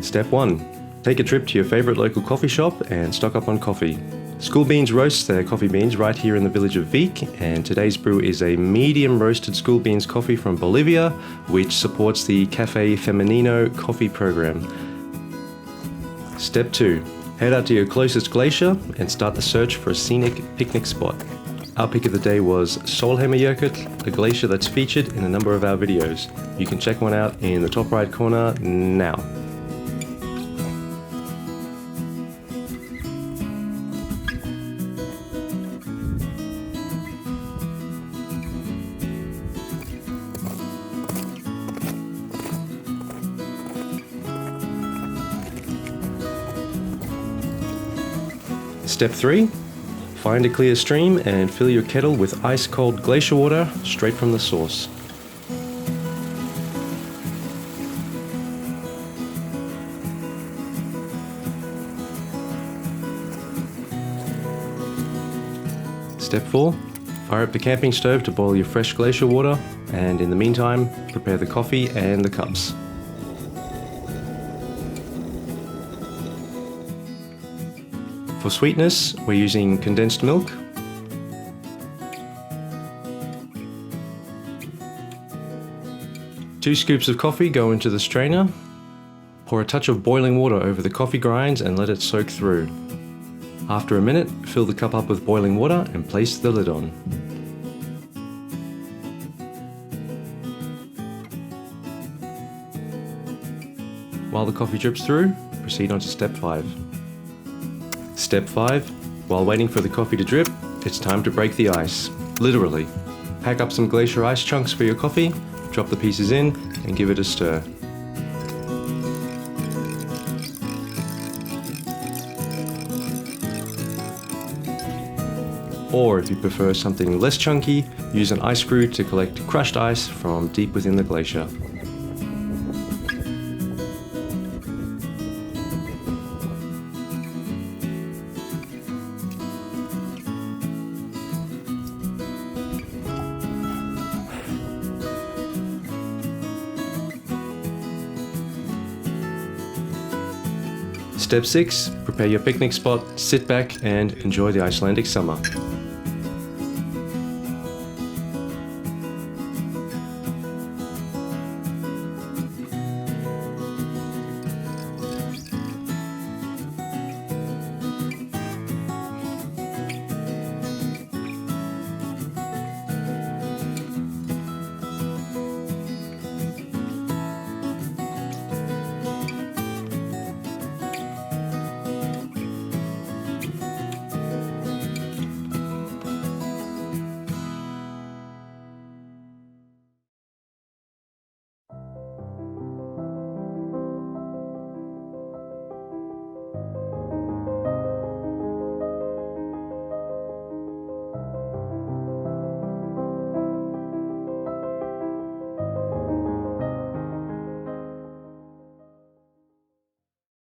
Step 1. Take a trip to your favorite local coffee shop and stock up on coffee. School Beans roasts their coffee beans right here in the village of Vik, and today's brew is a medium roasted School Beans coffee from Bolivia, which supports the Cafe Femenino coffee program. Step 2. Head out to your closest glacier and start the search for a scenic picnic spot. Our pick of the day was Solheimerjökull, a glacier that's featured in a number of our videos. You can check one out in the top right corner now. Step 3. Find a clear stream and fill your kettle with ice-cold glacier water straight from the source. Step 4. Fire up the camping stove to boil your fresh glacier water, and in the meantime, prepare the coffee and the cups. For sweetness, we're using condensed milk, two scoops of coffee go into the strainer. Pour a touch of boiling water over the coffee grinds and let it soak through. After a minute, fill the cup up with boiling water and place the lid on. While the coffee drips through, proceed on to step 5. Step 5. While waiting for the coffee to drip, it's time to break the ice. Literally. Pack up some glacier ice chunks for your coffee, drop the pieces in, and give it a stir. Or if you prefer something less chunky, use an ice screw to collect crushed ice from deep within the glacier. Step 6. Prepare your picnic spot, sit back and enjoy the Icelandic summer.